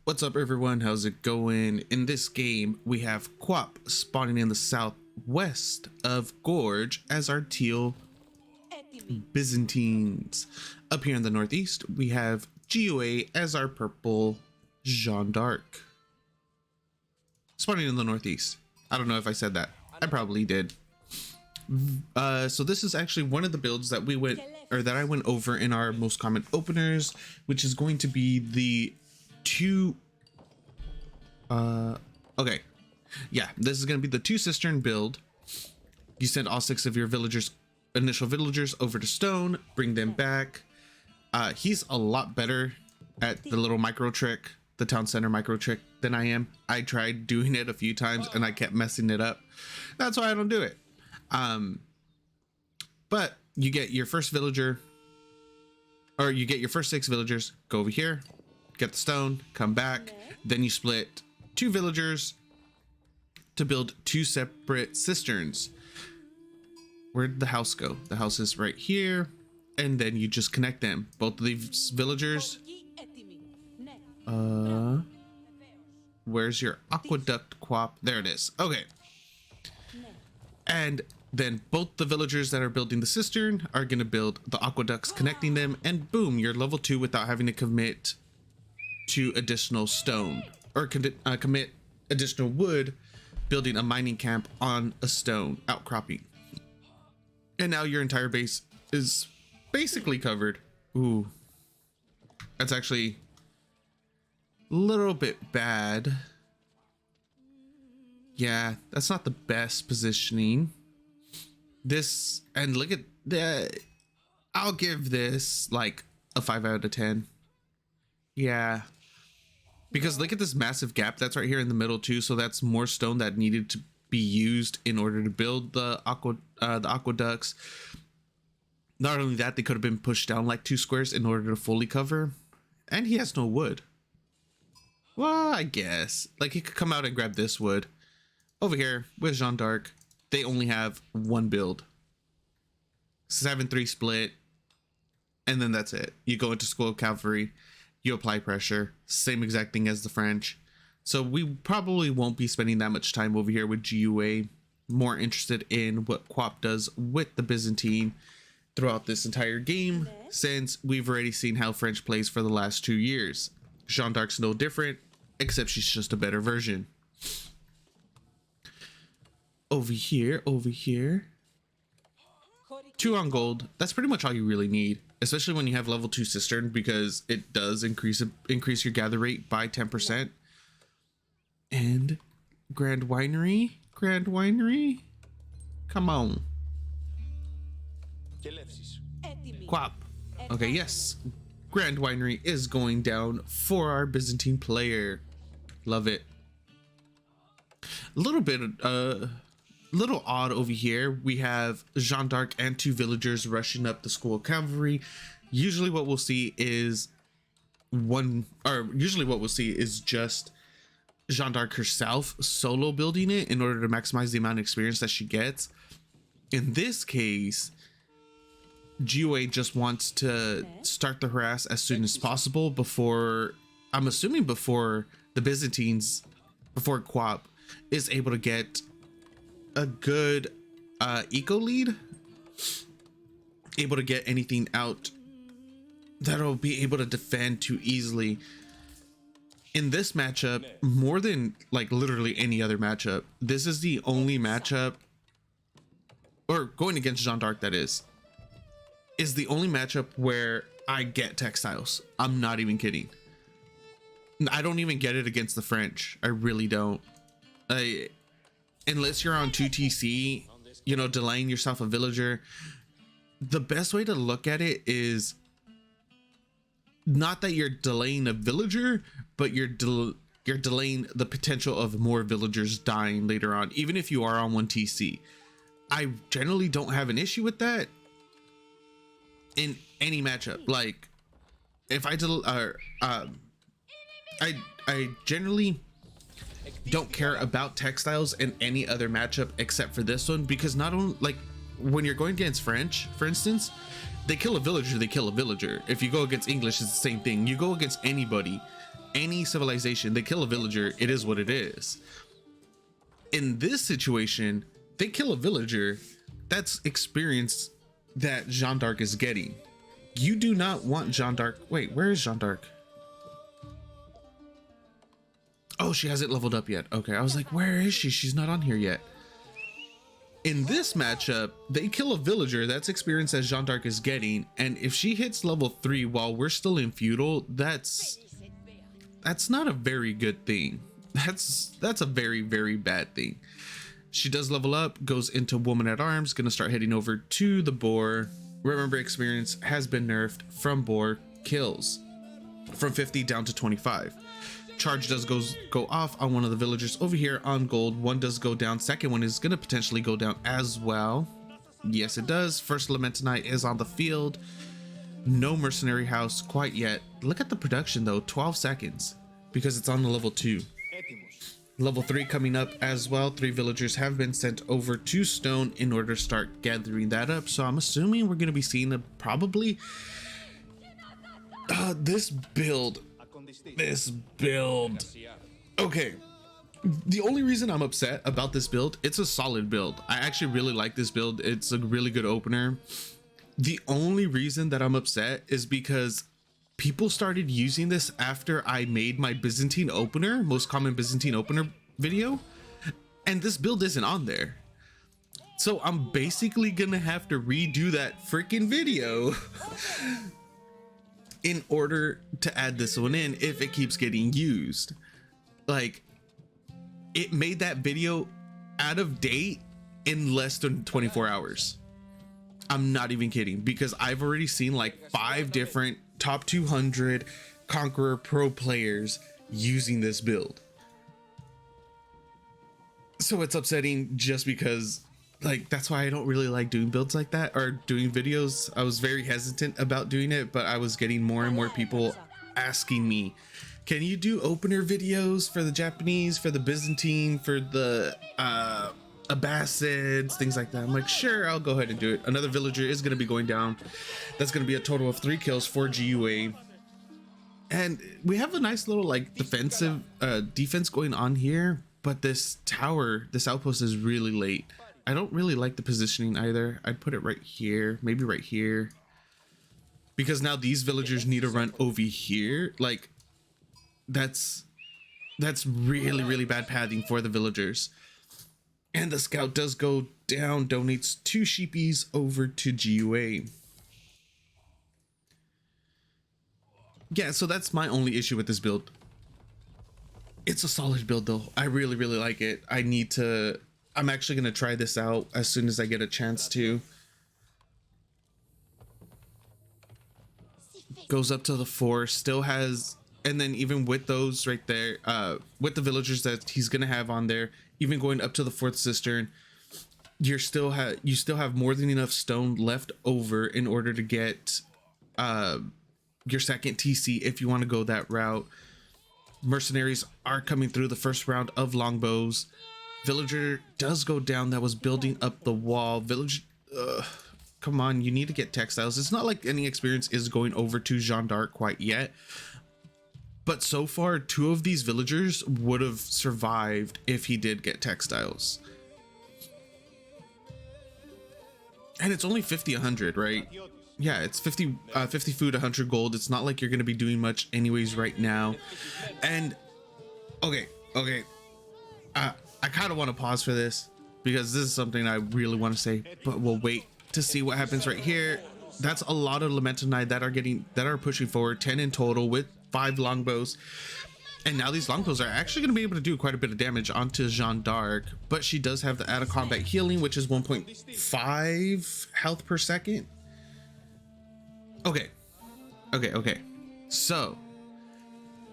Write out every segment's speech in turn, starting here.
What's up everyone, how's it going? In this game we have kauP spawning in the southwest of Gorge as our teal Byzantines. Up here in the northeast we have GUA as our purple Jeanne d'Arc. Spawning in the northeast. I don't know if I said that. I probably did. So this is actually one of the builds that I went over in our most common openers, which is going to be the two this is going to be the 2 cistern build. You send all 6 of your initial villagers over to stone, bring them back. He's a lot better at the little micro trick, the town center micro trick, than I am. I tried doing it a few times and I kept messing it up. That's why I don't do it. But you get your first villager, or you get your first 6 villagers, go over here, get the stone, come back, then you split 2 villagers to build 2 separate cisterns. Where'd the house go? The house is right here, and then you just connect them. Both of these villagers. Where's your aqueduct kauP? There it is. Okay. And then both the villagers that are building the cistern are going to build the aqueducts connecting them, and boom, you're level 2 without having to commit to additional stone or commit additional wood, building a mining camp on a stone outcropping. And now your entire base is basically covered. Ooh, that's actually a little bit bad. Yeah, that's not the best positioning. This, and look at that. I'll give this like a 5 out of 10. Yeah, because look at this massive gap that's right here in the middle too. So that's more stone that needed to be used in order to build the aqueducts. Not only that, they could have been pushed down like 2 squares in order to fully cover. And he has no wood. Well, I guess like he could come out and grab this wood. Over here with Jeanne d'Arc, they only have 1 build. 7-3 split. And then that's it. You go into School of Cavalry, you apply pressure, same exact thing as the French. So we probably won't be spending that much time over here with GUA. More interested in what kauP does with the Byzantine throughout this entire game, since we've already seen how French plays for the last 2 years. Jeanne d'Arc's no different, except she's just a better version. Over here, 2 on gold. That's pretty much all you really need, especially when you have level 2 cistern, because it does increase your gather rate by 10%. And Grand Winery, come on. kauP. Okay, yes, Grand Winery is going down for our Byzantine player. Love it. A little bit little odd over here. We have Jeanne d'Arc and 2 villagers rushing up the School of Cavalry. Usually what we'll see is just Jeanne d'Arc herself solo building it in order to maximize the amount of experience that she gets. In this case, GUA just wants to start the harass as soon as possible before the Byzantines, before kauP is able to get a good eco lead, able to get anything out that'll be able to defend too easily. In this matchup, more than like literally any other matchup, this is the only matchup, or going against Jeanne d'Arc, that is the only matchup where I get textiles. I'm not even kidding. I don't even get it against the French. I really don't. Unless you're on 2 TC, you know, delaying yourself a villager. The best way to look at it is not that you're delaying a villager, but you're delaying the potential of more villagers dying later on, even if you are on 1 TC. I generally don't have an issue with that in any matchup. Like if I generally don't care about textiles in any other matchup except for this one, because not only, like, when you're going against French, for instance, they kill a villager, they kill a villager. If you go against English, it's the same thing. You go against anybody, any civilization, they kill a villager, it is what it is. In this situation, they kill a villager, that's experience that Jeanne d'Arc is getting. You do not want Jeanne d'Arc. Wait, where is Jeanne d'Arc? Oh, she hasn't leveled up yet. Okay, I was like, where is she? She's not on here yet. In this matchup, they kill a villager, that's experience that Jeanne d'Arc is getting, and if she hits level 3 while we're still in feudal, that's not a very good thing. That's a very, very bad thing. She does level up, goes into woman at arms, gonna start heading over to the boar. Remember, experience has been nerfed from boar kills from 50 down to 25. Charge does go off on one of the villagers over here on gold. One does go down, second one is gonna potentially go down as well. Yes, it does. First Lamentinite is on the field. No mercenary house quite yet. Look at the production though, 12 seconds, because it's on the level 2. Level 3 coming up as well. 3 villagers have been sent over to stone in order to start gathering that up, so I'm assuming we're going to be seeing probably this build. Okay, the only reason I'm upset about this build, it's a solid build. I actually really like this build. It's a really good opener. The only reason that I'm upset is because people started using this after I made my Byzantine opener, most common Byzantine opener video, and this build isn't on there. So I'm basically gonna have to redo that freaking video in order to add this one in if it keeps getting used. Like, it made that video out of date in less than 24 hours. I'm not even kidding, because I've already seen like 5 different top 200 Conqueror Pro players using this build. So it's upsetting just because, like, that's why I don't really like doing builds like that or doing videos. I was very hesitant about doing it, but I was getting more and more people asking me, can you do opener videos for the Japanese, for the Byzantine, for the Abbasids, things like that? I'm like, sure, I'll go ahead and do it. Another villager is going to be going down. That's going to be a total of 3 kills for GUA. And we have a nice little like defense going on here, but this tower, this outpost is really late. I don't really like the positioning either. I'd put it right here, maybe right here, because now these villagers need to run over here. Like, that's really, really bad pathing for the villagers. And the scout does go down, donates 2 sheepies over to GUA. Yeah, so that's my only issue with this build. It's a solid build though. I really, really like it. I'm actually going to try this out as soon as I get a chance to. Goes up to the 4, still has, and then even with those right there, with the villagers that he's going to have on there, even going up to the 4th cistern, you still have more than enough stone left over in order to get your second TC if you want to go that route. Mercenaries are coming through the first round of longbows. Villager does go down that was building up the wall. Village, come on, you need to get textiles. It's not like any experience is going over to Jeanne d'Arc quite yet, but so far 2 of these villagers would have survived if he did get textiles. And it's only 50-100, right? Yeah, it's 50 food, 100 gold. It's not like you're gonna be doing much anyways right now. And okay, I kind of want to pause for this because this is something I really want to say, but we'll wait to see what happens right here. That's a lot of Lamentinite that are pushing forward, 10 in total with 5 longbows. And now these longbows are actually going to be able to do quite a bit of damage onto Jeanne d'Arc, but she does have the out of combat healing, which is 1.5 health per second. Okay. So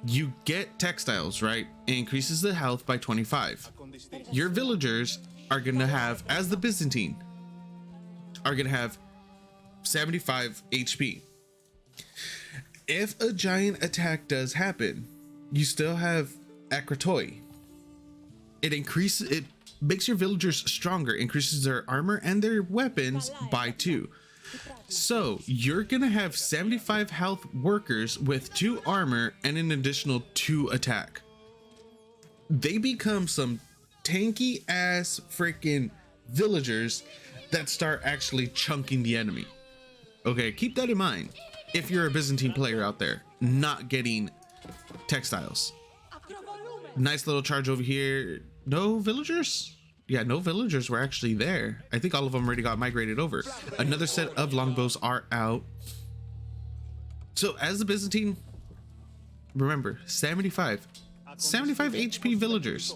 you get textiles, right? It increases the health by 25. Your villagers are going to have, as the Byzantine, are going to have 75 HP. If a giant attack does happen, you still have Akratoi. It makes your villagers stronger, increases their armor and their weapons by 2. So you're gonna have 75 health workers with 2 armor and an additional 2 attack. They become some tanky ass freaking villagers that start actually chunking the enemy. Okay, keep that in mind if you're a Byzantine player out there not getting textiles. Nice little charge over here. No villagers? Yeah, no villagers were actually there. I think all of them already got migrated over. Another set of longbows are out. So as a Byzantine, remember, 75 HP villagers.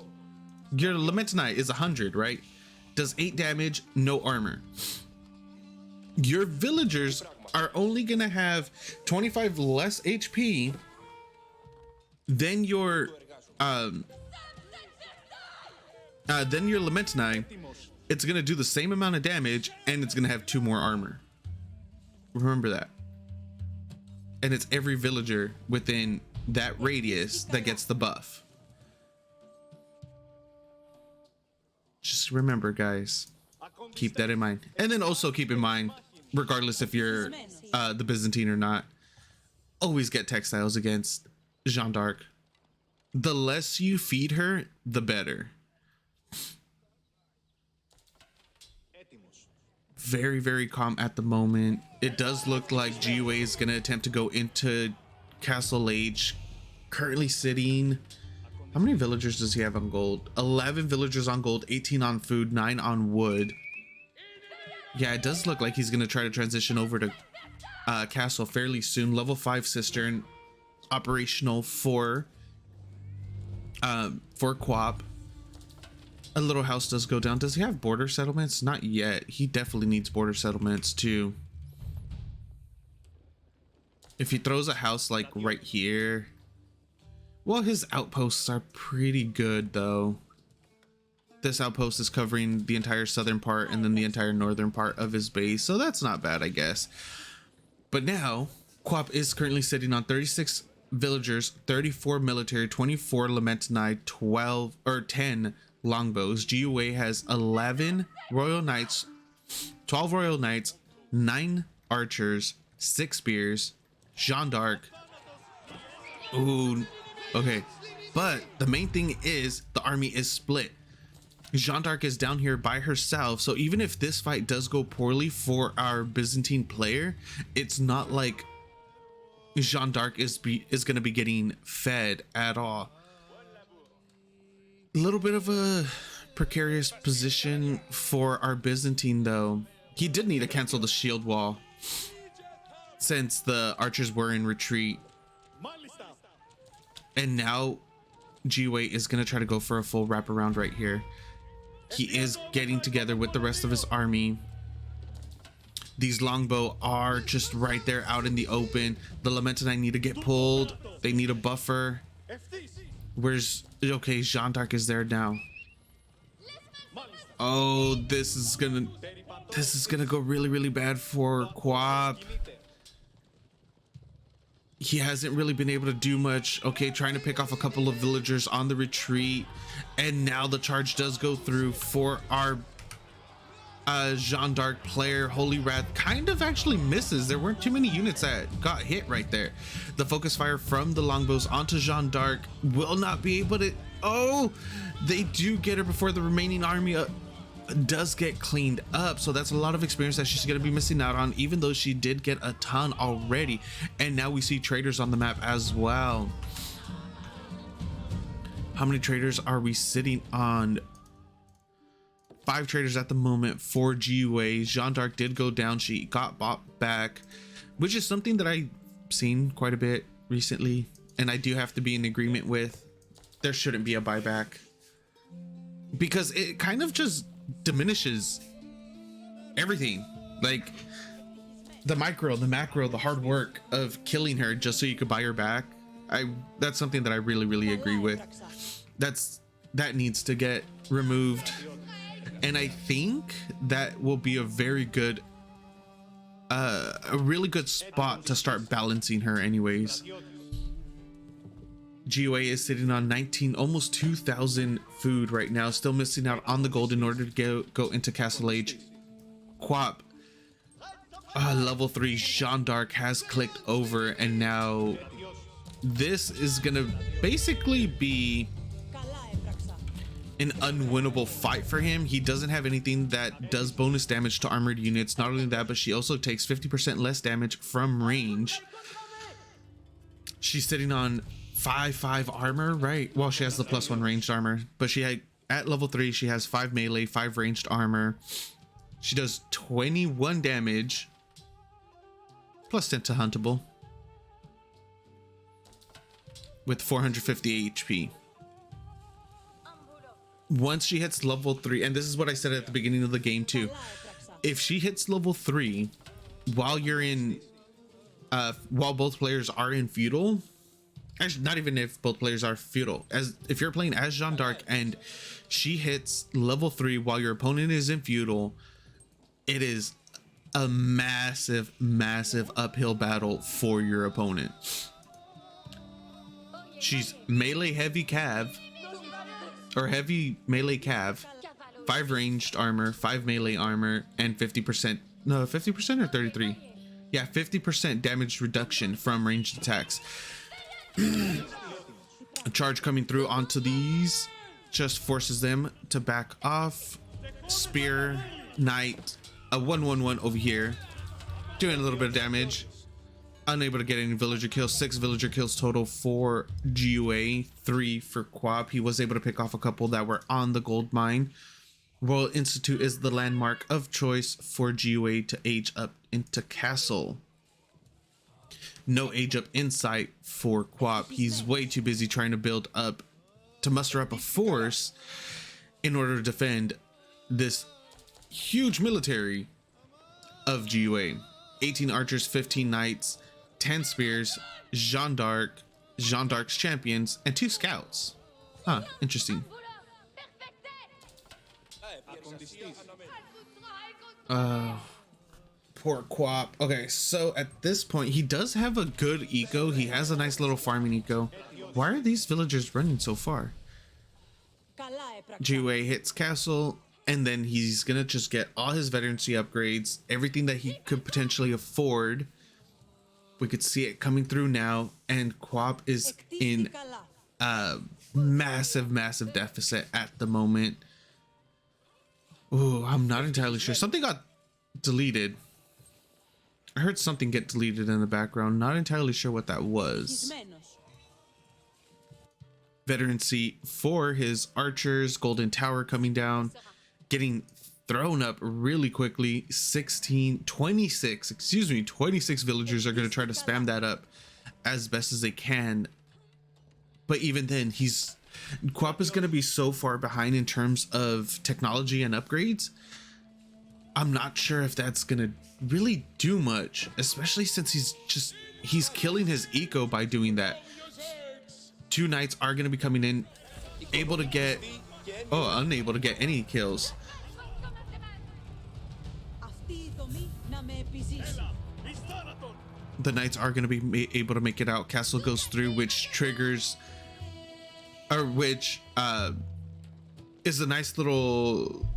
Your Lamentinite is 100, right? Does 8 damage, no armor. Your villagers are only gonna have 25 less HP than your Lamentinite. It's gonna do the same amount of damage and it's gonna have 2 more armor. Remember that. And it's every villager within that radius that gets the buff. Just remember, guys, keep that in mind. And then also keep in mind, regardless if you're the Byzantine or not, always get textiles against Jeanne d'Arc. The less you feed her, the better. Very, very calm at the moment. It does look like GUA is going to attempt to go into Castle Age. Currently sitting... How many villagers does he have on gold? 11 villagers on gold, 18 on food, 9 on wood. Yeah, it does look like he's going to try to transition over to Castle fairly soon. Level 5 cistern operational for kauP. A little house does go down. Does he have border settlements? Not yet. He definitely needs border settlements too. If he throws a house like right here, well, his outposts are pretty good though. This outpost is covering the entire southern part and then the entire northern part of his base, so that's not bad, I guess. But now kauP is currently sitting on 36 villagers, 34 military, 24 Lamentinite, 10 longbows. GUA has 11 royal knights, 12 royal knights, 9 archers, 6 spears, Jeanne d'Arc. Ooh, okay. But the main thing is the army is split. Jeanne d'Arc is down here by herself, so even if this fight does go poorly for our Byzantine player, it's not like Jeanne d'Arc is going to be getting fed at all. A little bit of a precarious position for our Byzantine though. He did need to cancel the shield wall since the archers were in retreat. And now GUA is going to try to go for a full wraparound right here. He is getting together with the rest of his army. These longbow are just right there out in the open. The Lamentinite need to get pulled. They need a buffer. Where's... Okay, Jeanne d'Arc is there now. Oh, this is gonna go really, really bad for kauP. He hasn't really been able to do much. Okay, trying to pick off a couple of villagers on the retreat. And now the charge does go through for our Jeanne d'Arc player. Holy Wrath kind of actually misses. There weren't too many units that got hit right there. The focus fire from the longbows onto Jeanne d'Arc will not be able to... Oh, they do get her before the remaining army does get cleaned up, so that's a lot of experience that she's going to be missing out on, even though she did get a ton already. And now we see traders on the map as well. How many traders are we sitting on? 5 traders at the moment for GUA. Jeanne d'Arc did go down. She got bought back, which is something that I've seen quite a bit recently, and I do have to be in agreement with. There shouldn't be a buyback because it kind of just diminishes everything, like the micro, the macro, the hard work of killing her just so you could buy her back. That's something that I really, really agree with. That needs to get removed. And I think that will be a very good, a really good spot to start balancing her anyways. GUA is sitting on 19, almost 2,000 food right now, still missing out on the gold in order to go into Castle Age. kauP Level 3 Jeanne d'Arc has clicked over, and now this is gonna basically be an unwinnable fight for him. He doesn't have anything that does bonus damage to armored units. Not only that, but she also takes 50% less damage from range. She's sitting on 5 armor, right? Well, she has the +1 ranged armor, but she had, at level 3 she has 5 melee, 5 ranged armor. She does 21 damage +10 to huntable with 450 HP. Once she hits level 3, and this is what I said at the beginning of the game too, if she hits level 3 while you're in while both players are in feudal, actually not even if both players are feudal, as if you're playing as Jeanne d'Arc and she hits level 3 while your opponent is in feudal, it is a massive uphill battle for your opponent. She's melee heavy cav, or heavy melee cav, 5 ranged armor, 5 melee armor, and 50%, no, 50% or 33? Yeah, 50% damage reduction from ranged attacks. A charge coming through onto these just forces them to back off. Spear, knight, a 1/1/1 over here, doing a little bit of damage. Unable to get any villager kills. 6 villager kills total for GUA, 3 for kauP. He was able to pick off a couple that were on the gold mine. Royal Institute is the landmark of choice for GUA to age up into castle. No age up in sight for kauP. He's way too busy trying to build up, to muster up a force in order to defend this huge military of GUA. 18 archers, 15 knights, 10 spears, Jeanne d'Arc's champions, and 2 scouts. Huh, interesting. Poor kauP. Okay, so at this point, he does have a good eco. He has a nice little farming eco. Why are these villagers running so far? GUA hits castle, and then he's gonna just get all his veterancy upgrades, everything that he could potentially afford. We could see it coming through now, and kauP is in a massive deficit at the moment. Ooh, I'm not entirely sure. Something got deleted. I heard something get deleted in the background. Not entirely sure what that was. Veterancy for his archers, golden tower coming down, getting thrown up really quickly. 26 villagers are going to try to spam that up as best as they can, but even then, kauP is going to be so far behind in terms of technology and upgrades. I'm not sure if that's going to really do much, especially since he's killing his eco by doing that. 2 knights are going to be coming in, unable to get any kills. The knights are going to be able to make it out. Castle goes through, which triggers, or which is a nice little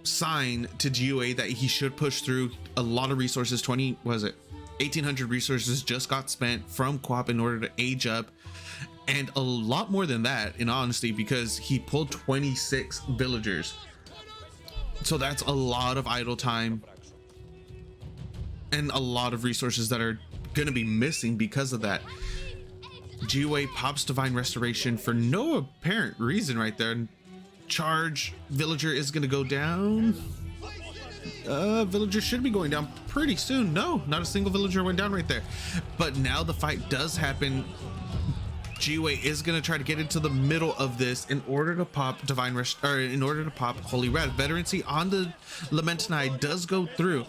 sign to GUA that he should push through. A lot of resources, 1800 resources just got spent from kauP in order to age up, and a lot more than that, in honesty, because he pulled 26 villagers. So that's a lot of idle time and a lot of resources that are going to be missing because of that. GUA pops divine restoration for no apparent reason right there. Charge villager is going to go down. Villager should be going down pretty soon. No, not a single villager went down right there. But now the fight does happen. GUA is going to try to get into the middle of this in order to pop in order to pop Holy Wrath. Veterancy on the Lamentinai does go through.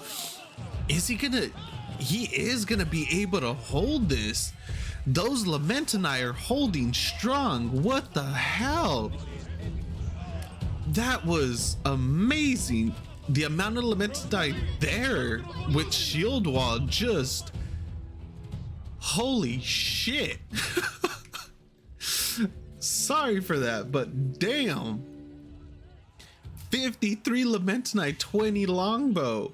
Is he gonna? He is gonna be able to hold this. Those Lamentinai are holding strong. What the hell? That was amazing. The amount of Lamentinai there with shield wall, just holy shit. Sorry for that, but damn. 53 Lamentinai, 20 longbow.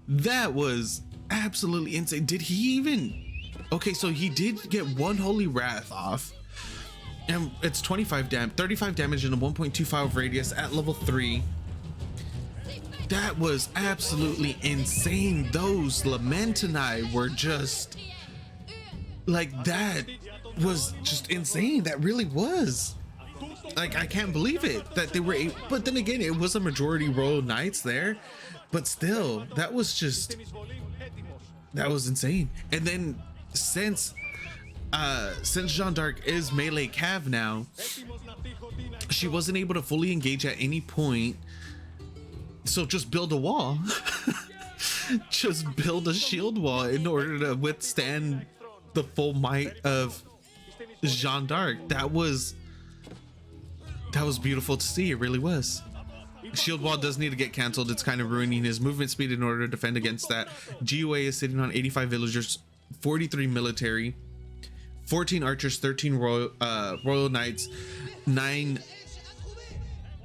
That was absolutely insane. Did he even... Okay, so he did get one Holy Wrath off. And it's 35 damage in a 1.25 radius at level 3. That was absolutely insane. Those Lamentini were just... Like, that was just insane. That really was. Like, I can't believe it that they were able... But then again, it was a majority Royal Knights there. But still, that was just... That was insane. And then since Jeanne d'Arc is melee cav now, she wasn't able to fully engage at any point. So just build a wall. Just build a shield wall in order to withstand the full might of Jeanne d'Arc. That was beautiful to see. It really was. Shield wall does need to get canceled. It's kind of ruining his movement speed in order to defend against that. GUA is sitting on 85 villagers, 43 military, 14 archers, 13 royal knights, 9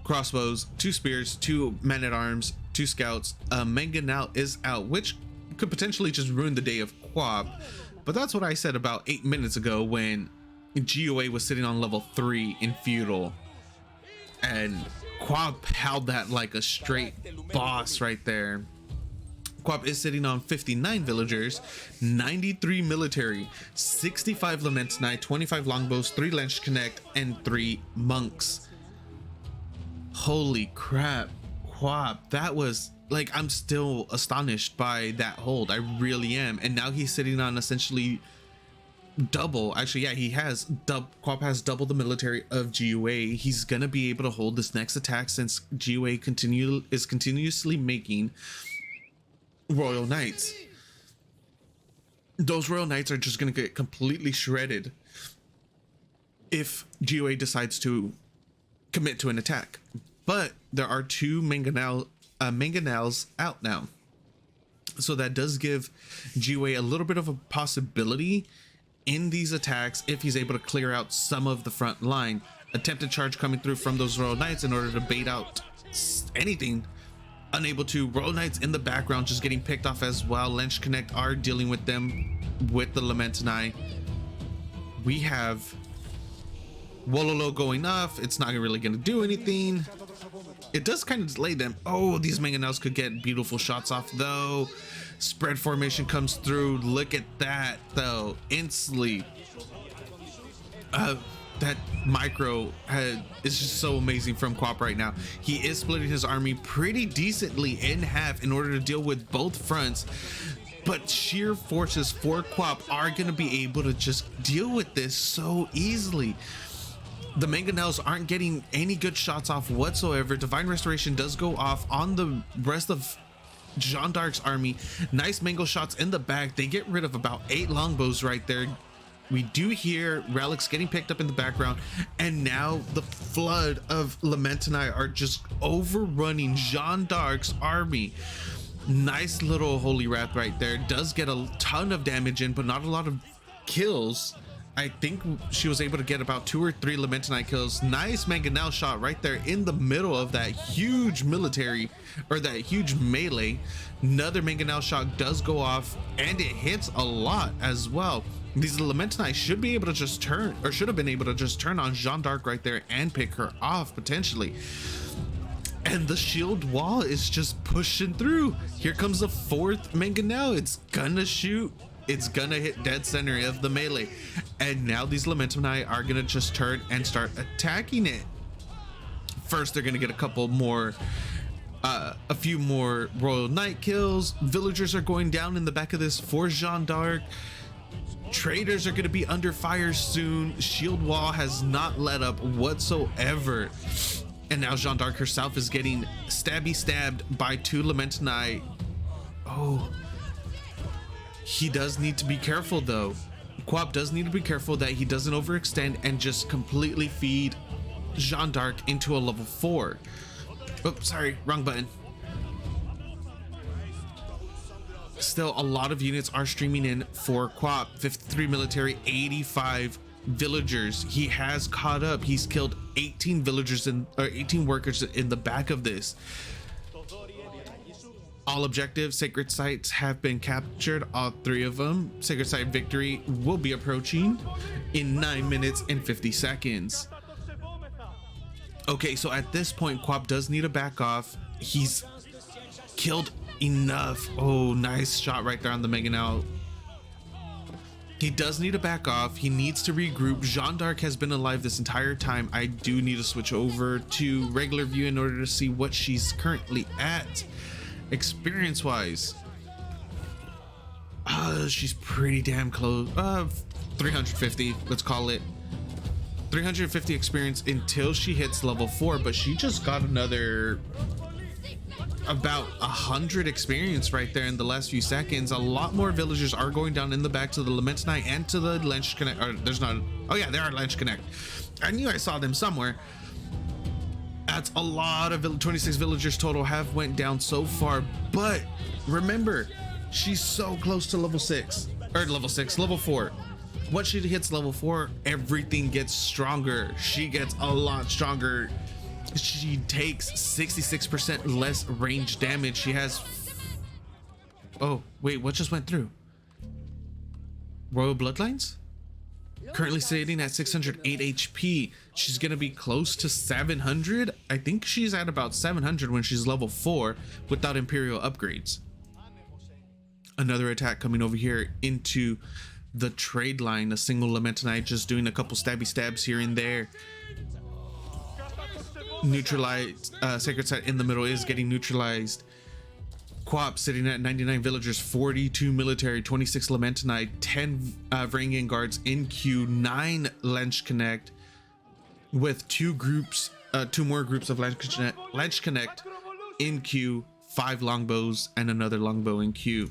crossbows, 2 spears, 2 men-at-arms, 2 scouts. Mangonel is out, which could potentially just ruin the day of kauP. But that's what I said about 8 minutes ago when GUA was sitting on level 3 in feudal, and kauP held that like a straight boss right there. kauP is sitting on 59 villagers, 93 military, 65 Lamentini, 25 longbows, 3 lance connect, and 3 monks. Holy crap, kauP, that was like, I'm still astonished by that hold. I really am. And now he's sitting on essentially double. Actually, yeah, he has kauP has double the military of GUA. He's gonna be able to hold this next attack since GUA is continuously making Royal Knights. Those Royal Knights are just gonna get completely shredded if GUA decides to commit to an attack. But there are 2 mangonels out now, so that does give GUA a little bit of a possibility in these attacks if he's able to clear out some of the front line. Attempted charge coming through from those Royal Knights in order to bait out anything. Unable to. Royal Knights in the background just getting picked off as well. Lynch Connect are dealing with them with the Lamentini. We have Wololo going off. It's not really going to do anything. It does kind of delay them. Oh, these mangonels could get beautiful shots off though. Spread formation comes through. Look at that though. Instantly. That micro is just so amazing from kauP right now. He is splitting his army pretty decently in half in order to deal with both fronts. But sheer forces for kauP are going to be able to just deal with this so easily. The mangonels aren't getting any good shots off whatsoever. Divine Restoration does go off on the rest of Jeanne d'Arc's army. Nice mango shots in the back. They get rid of about 8 longbows right there. We do hear relics getting picked up in the background, and now the flood of Lamentini are just overrunning Jeanne d'Arc's army. Nice little Holy Wrath right there. Does get a ton of damage in, but not a lot of kills. I think she was able to get about 2 or 3 Lamentini kills. Nice mangonel shot right there in the middle of that huge military, or that huge melee. Another mangonel shot does go off, and it hits a lot as well. These Lamentini should be able to just turn, or should have been able to just turn on Jeanne d'Arc right there and pick her off potentially. And the shield wall is just pushing through. Here comes the 4th mangonel. It's gonna shoot. It's gonna hit dead center of the melee. And now these Lamentini are gonna just turn and start attacking it. First, they're gonna get a couple more, a few more Royal Knight kills. Villagers are going down in the back of this for Jeanne d'Arc. Traders are going to be under fire soon. Shield wall has not let up whatsoever. And now Jeanne d'Arc herself is getting stabbed by 2 Lamentini. Oh, he does need to be careful though. kauP does need to be careful that he doesn't overextend and just completely feed Jeanne d'Arc into a level 4. Oops, sorry, wrong button. Still, a lot of units are streaming in for kauP. 53 military, 85 villagers. He has caught up. He's killed 18 villagers or 18 workers in the back of this. All objectives, sacred sites have been captured, all 3 of them. Sacred site victory will be approaching in 9 minutes and 50 seconds. Okay, so at this point, kauP does need to back off. He's killed enough. Oh, nice shot right there on the Mangonel. He does need to back off. He needs to regroup. Jeanne d'Arc has been alive this entire time. I do need to switch over to regular view in order to see what she's currently at. Experience wise, she's pretty damn close. 350, let's call it 350 experience until she hits level 4, but she just got another about 100 experience right there in the last few seconds. A lot more villagers are going down in the back to the Lamentinite and to the Lench Connect. Or there's not, oh yeah, there are Lench Connect. I knew I saw them somewhere. That's a lot of 26 villagers total have went down so far, but remember, she's so close to level 6 or level 4. Once she hits level 4, everything gets stronger. She gets a lot stronger. She takes 66% less range damage. She has, oh wait, what just went through? Royal Bloodlines? Currently sitting at 608 HP. She's gonna be close to 700. I think she's at about 700 when she's level 4 without Imperial upgrades. Another attack coming over here into the trade line. A single Lamentinite just doing a couple stabby stabs here and there. Neutralized. Sacred site in the middle is getting neutralized. kauP sitting at 99 villagers, 42 military, 26 Lamentinite, 10 Varangian guards in queue, 9 Lench Connect, with 2 more groups of Lench Connect in queue, 5 longbows and another longbow in queue.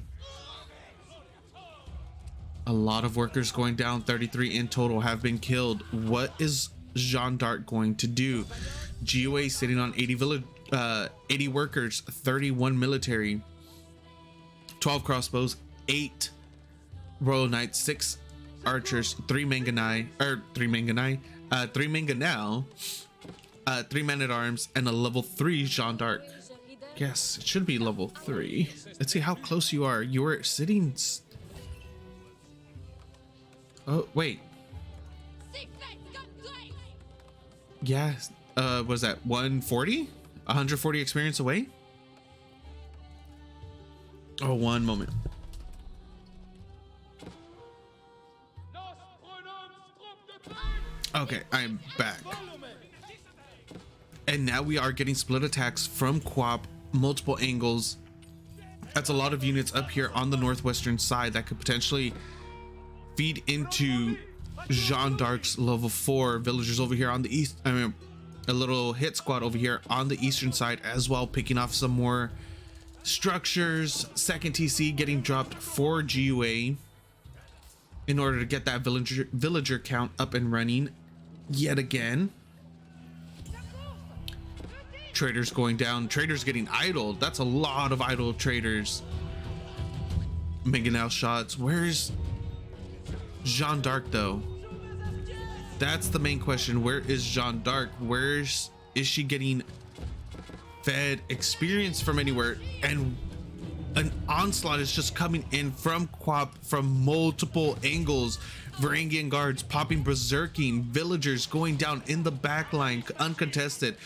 A lot of workers going down. 33 in total have been killed. What is Jeanne d'Arc going to do? GUA sitting on 80 workers, 31 military, 12 crossbows, 8 royal knights, 6 archers, 3 mangonel, 3 men at arms, and a level 3 Jeanne d'Arc. Yes, it should be level 3. Let's see how close you are. You are sitting. Oh wait. Yeah. Was that 140? 140 experience away? Oh, one moment. Okay, I'm back. And now we are getting split attacks from kauP, multiple angles. That's a lot of units up here on the northwestern side that could potentially feed into Jeanne d'Arc's level 4 villagers over here on the east. I mean, a little hit squad over here on the eastern side as well, picking off some more structures. Second TC getting dropped for GUA in order to get that villager count up and running yet again. Traders going down. Traders getting idled. That's a lot of idle traders. Mangonel shots. Where's Jeanne d'Arc though? That's the main question. Where is Jeanne d'Arc? Is she getting fed experience from anywhere? And an onslaught is just coming in from kauP from multiple angles. Varangian guards popping, berserking, villagers going down in the back line uncontested.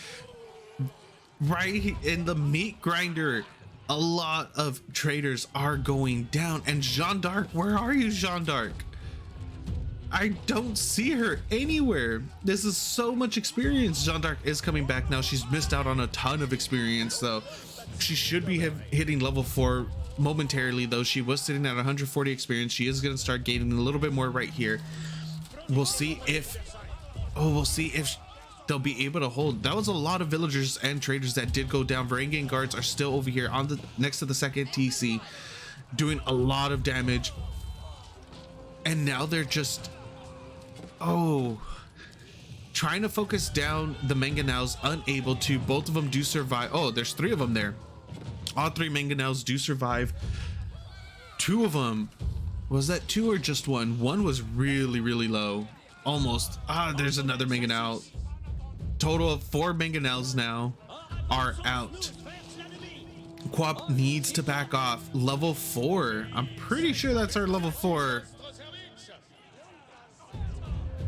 Right in the meat grinder, a lot of traders are going down. And Jeanne d'Arc, where are you, Jeanne d'Arc? I don't see her anywhere. This is so much experience. Jeanne d'Arc is coming back now. She's missed out on a ton of experience though. She should be hitting level 4 momentarily though. She was sitting at 140 experience. She is going to start gaining a little bit more right here. We'll see if they'll be able to hold. That was a lot of villagers and traders that did go down. Varangian guards are still over here on the next to the second TC doing a lot of damage. And now they're just trying to focus down the mangonels, unable to. Both of them do survive. Oh, there's 3 of them there. All 3 mangonels do survive. 2 of them, was that 2 or just 1? 1 was really low, almost. There's another mangonel. Total of 4 mangonels now are out. kauP needs to back off. Level 4. I'm pretty sure that's our level 4.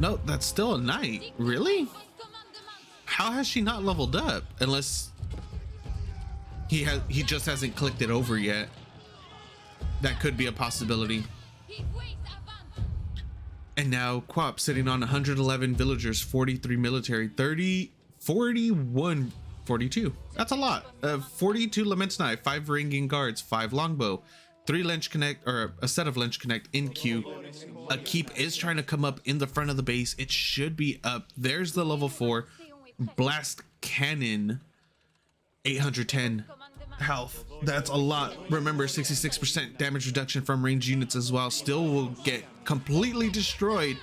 No, that's still a knight. Really? How has she not leveled up? Unless he just hasn't clicked it over yet. That could be a possibility. And now kauP sitting on 111 villagers, 43 military, 30, 41, 42. That's a lot. 42 Lamentinai, 5 ringing guards, 5 longbow, 3 Lynch Connect, or a set of Lynch Connect in queue. A keep is trying to come up in the front of the base. It should be up. There's the level 4 blast cannon, 810 health. That's a lot. Remember, 66% damage reduction from ranged units as well. Still will get completely destroyed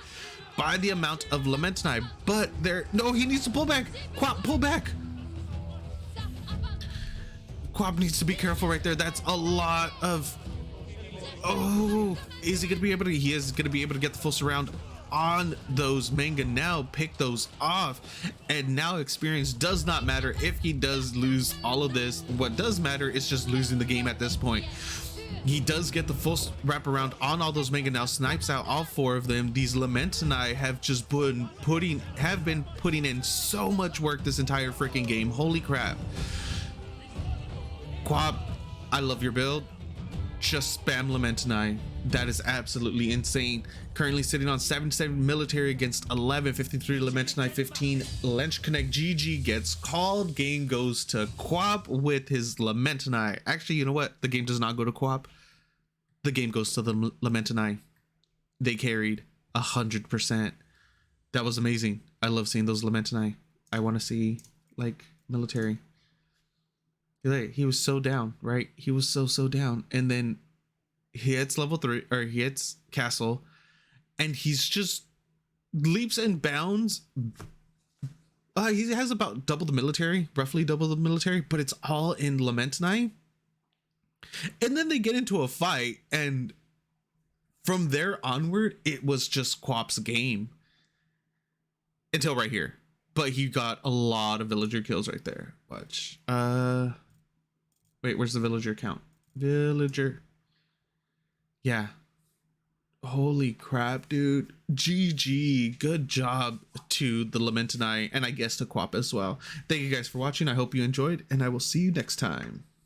by the amount of Lamentinai. But there, no, he needs to pull back. kauP, pull back. kauP needs to be careful right there. That's a lot of. Oh, is he gonna be able to? He is gonna be able to get the full surround on those manga. Now pick those off, and now experience does not matter if he does lose all of this. What does matter is just losing the game at this point. He does get the full wraparound on all those manga, now snipes out all 4 of them. These Lamentinai have just been putting in so much work this entire freaking game. Holy crap. kauP, I love your build. Just spam Lamentinai. That is absolutely insane. Currently sitting on 77 military against 11, 53 Lamentinai, 15 Lynch Connect. GG gets called. Game goes to kauP with his Lamentinai. Actually, you know what? The game does not go to kauP. The game goes to the Lamentinai. They carried 100%. That was amazing. I love seeing those Lamentinai. I want to see like military. He was so down, right? He was so down, and then he hits level 3, or he hits castle, and he's just leaps and bounds. He has about double the military, roughly double the military, but it's all in Lamentinai. And then they get into a fight, and from there onward, it was just kauP's game until right here. But he got a lot of villager kills right there. Watch. Wait, where's the villager count? Villager. Yeah. Holy crap, dude. GG. Good job to the Lamentinai, and I guess to kauP as well. Thank you guys for watching. I hope you enjoyed, and I will see you next time.